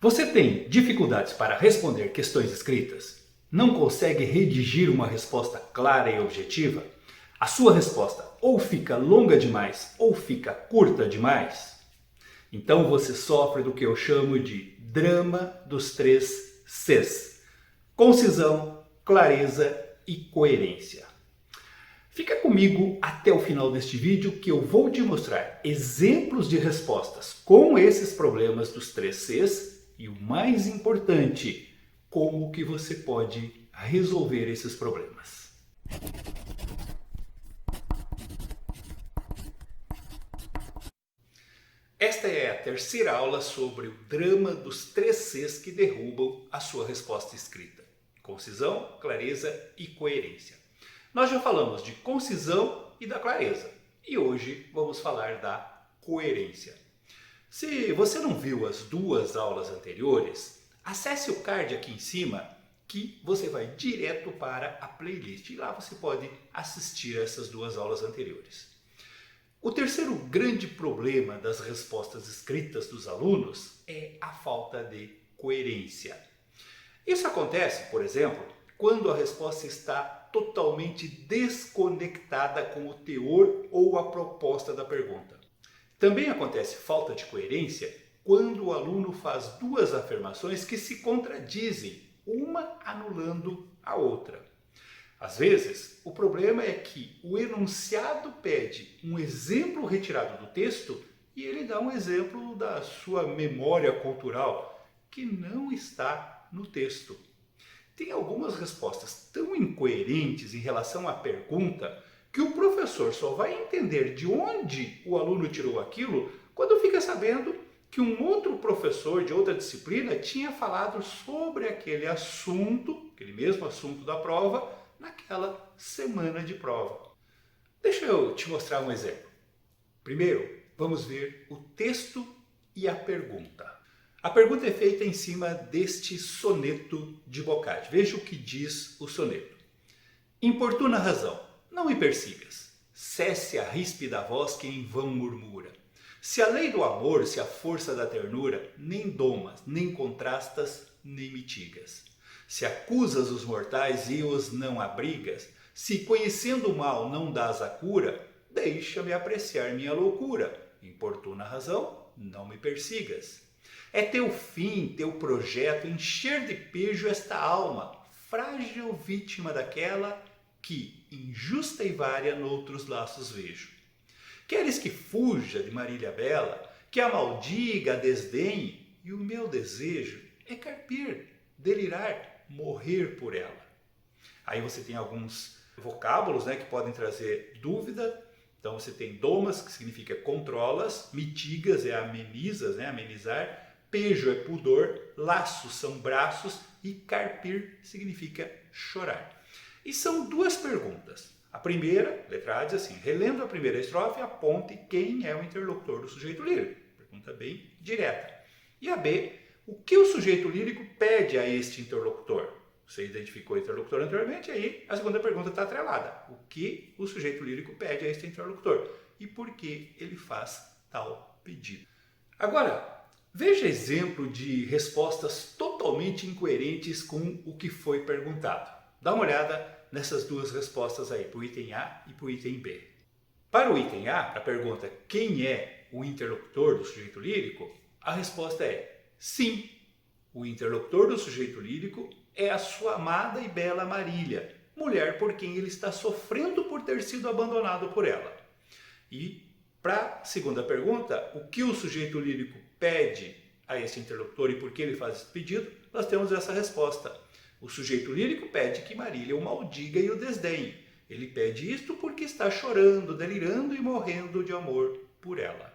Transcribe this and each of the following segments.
Você tem dificuldades para responder questões escritas? Não consegue redigir uma resposta clara e objetiva? A sua resposta ou fica longa demais ou fica curta demais? Então você sofre do que eu chamo de drama dos 3 Cs: concisão, clareza e coerência. Fica comigo até o final deste vídeo que eu vou te mostrar exemplos de respostas com esses problemas dos 3 Cs e o mais importante, como que você pode resolver esses problemas. Esta é a terceira aula sobre o drama dos 3 Cs que derrubam a sua resposta escrita: concisão, clareza e coerência. Nós já falamos de concisão e da clareza, e hoje vamos falar da coerência. Se você não viu as duas aulas anteriores, acesse o card aqui em cima que você vai direto para a playlist e lá você pode assistir essas duas aulas anteriores. O terceiro grande problema das respostas escritas dos alunos é a falta de coerência. Isso acontece, por exemplo, quando a resposta está totalmente desconectada com o teor ou a proposta da pergunta. Também acontece falta de coerência quando o aluno faz duas afirmações que se contradizem, uma anulando a outra. Às vezes, o problema é que o enunciado pede um exemplo retirado do texto e ele dá um exemplo da sua memória cultural que não está no texto. Tem algumas respostas tão incoerentes em relação à pergunta que o professor só vai entender de onde o aluno tirou aquilo quando fica sabendo que um outro professor de outra disciplina tinha falado sobre aquele assunto, aquele mesmo assunto da prova, naquela semana de prova. Deixa eu te mostrar um exemplo. Primeiro, vamos ver o texto e a pergunta. A pergunta é feita em cima deste soneto de Boccaccio. Veja o que diz o soneto. Importuna razão, não me persigas. Cesse a ríspida voz que em vão murmura. Se a lei do amor, se a força da ternura, nem domas, nem contrastas, nem mitigas. Se acusas os mortais e os não abrigas, se conhecendo o mal não dás a cura, deixa-me apreciar minha loucura. Importuna razão, não me persigas. É teu fim, teu projeto, encher de pejo esta alma, frágil vítima daquela que, injusta e vária, noutros laços vejo. Queres que fuja de Marília Bela, que a maldiga, a desdenhe, e o meu desejo é carpir, delirar, morrer por ela. Aí você tem alguns vocábulos, que podem trazer dúvida. Então você tem domas, que significa controlas, mitigas é amenizas, amenizar, pejo é pudor, laços são braços e carpir significa chorar. E são duas perguntas. A primeira, letra A, diz assim: relendo a primeira estrofe, aponte quem é o interlocutor do sujeito lírico. Pergunta bem direta. E a B, o que o sujeito lírico pede a este interlocutor? Você identificou o interlocutor anteriormente, aí a segunda pergunta está atrelada. O que o sujeito lírico pede a este interlocutor? E por que ele faz tal pedido? Agora, veja exemplo de respostas totalmente incoerentes com o que foi perguntado. Dá uma olhada nessas duas respostas aí, para o item A e para o item B. Para o item A, a pergunta quem é o interlocutor do sujeito lírico, a resposta é sim, o interlocutor do sujeito lírico é a sua amada e bela Marília, mulher por quem ele está sofrendo por ter sido abandonado por ela. E para a segunda pergunta, o que o sujeito lírico pede a esse interlocutor e por que ele faz esse pedido, nós temos essa resposta. O sujeito lírico pede que Marília o maldiga e o desdenhe. Ele pede isto porque está chorando, delirando e morrendo de amor por ela.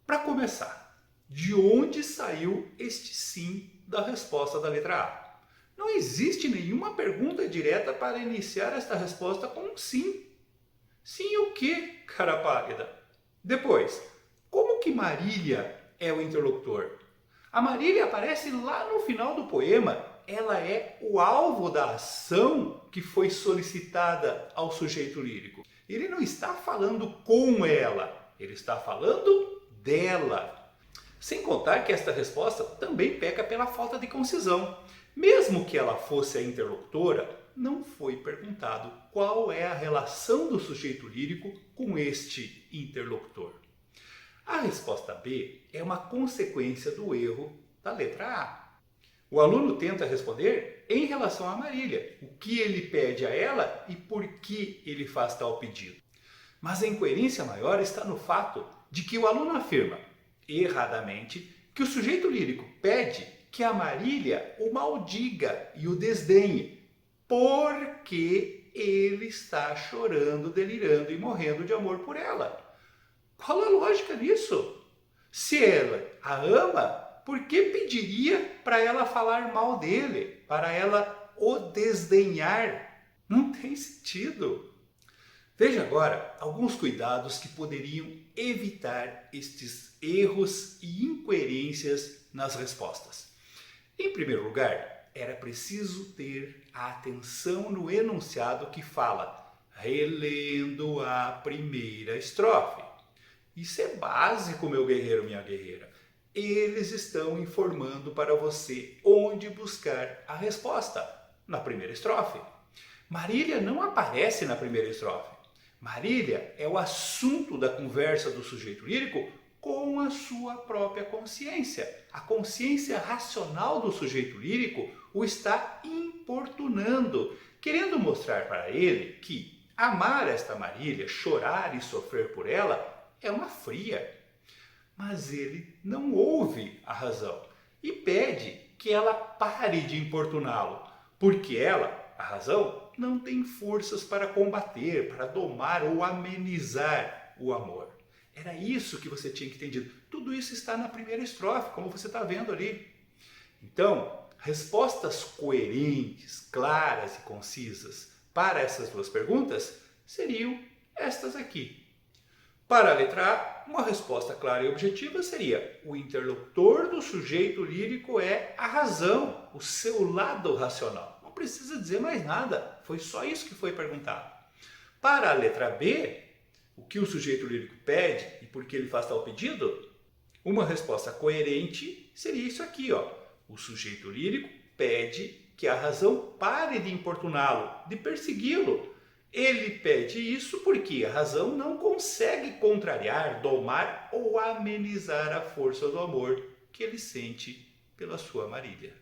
Para começar, de onde saiu este sim da resposta da letra A? Não existe nenhuma pergunta direta para iniciar esta resposta com um sim. Sim o quê, cara pálida? Depois, como que Marília é o interlocutor? A Marília aparece lá no final do poema. Ela é o alvo da ação que foi solicitada ao sujeito lírico. Ele não está falando com ela, ele está falando dela. Sem contar que esta resposta também peca pela falta de concisão. Mesmo que ela fosse a interlocutora, não foi perguntado qual é a relação do sujeito lírico com este interlocutor. A resposta B é uma consequência do erro da letra A. O aluno tenta responder em relação a Marília, o que ele pede a ela e por que ele faz tal pedido. Mas a incoerência maior está no fato de que o aluno afirma, erradamente, que o sujeito lírico pede que a Marília o maldiga e o desdenhe, porque ele está chorando, delirando e morrendo de amor por ela. Qual a lógica nisso? Se ela a ama, por que pediria para ela falar mal dele, para ela o desdenhar? Não tem sentido. Veja agora alguns cuidados que poderiam evitar estes erros e incoerências nas respostas. Em primeiro lugar, era preciso ter a atenção no enunciado que fala relendo a primeira estrofe. Isso é básico, meu guerreiro, minha guerreira. Eles estão informando para você onde buscar a resposta, na primeira estrofe. Marília não aparece na primeira estrofe. Marília é o assunto da conversa do sujeito lírico com a sua própria consciência. A consciência racional do sujeito lírico o está importunando, querendo mostrar para ele que amar esta Marília, chorar e sofrer por ela, é uma fria. Mas ele não ouve a razão e pede que ela pare de importuná-lo, porque ela, a razão, não tem forças para combater, para domar ou amenizar o amor. Era isso que você tinha que entender. Tudo isso está na primeira estrofe, como você está vendo ali. Então, respostas coerentes, claras e concisas para essas duas perguntas seriam estas aqui. Para a letra A, uma resposta clara e objetiva seria: o interlocutor do sujeito lírico é a razão, o seu lado racional. Não precisa dizer mais nada, foi só isso que foi perguntado. Para a letra B, o que o sujeito lírico pede e por que ele faz tal pedido? Uma resposta coerente seria isso aqui, ó. O sujeito lírico pede que a razão pare de importuná-lo, de persegui-lo. Ele pede isso porque a razão não consegue contrariar, domar ou amenizar a força do amor que ele sente pela sua Marília.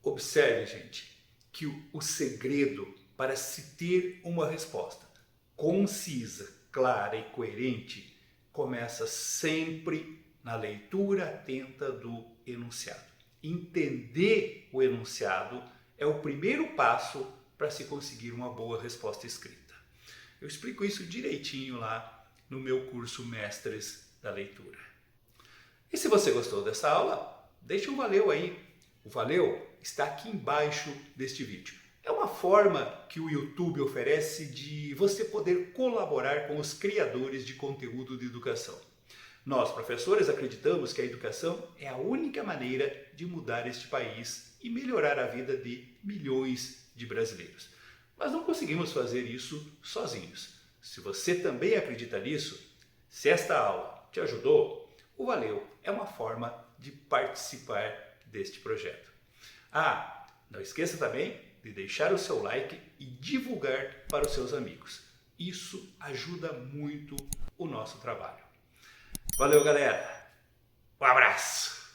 Observe, gente, que o segredo para se ter uma resposta concisa, clara e coerente começa sempre na leitura atenta do enunciado. Entender o enunciado é o primeiro passo para se conseguir uma boa resposta escrita. Eu explico isso direitinho lá no meu curso Mestres da Leitura. E se você gostou dessa aula, deixa um valeu aí. O valeu está aqui embaixo deste vídeo. É uma forma que o YouTube oferece de você poder colaborar com os criadores de conteúdo de educação. Nós, professores, acreditamos que a educação é a única maneira de mudar este país e melhorar a vida de milhões de brasileiros. Mas não conseguimos fazer isso sozinhos. Se você também acredita nisso, se esta aula te ajudou, o valeu é uma forma de participar deste projeto. Não esqueça também de deixar o seu like e divulgar para os seus amigos. Isso ajuda muito o nosso trabalho. Valeu, galera! Um abraço!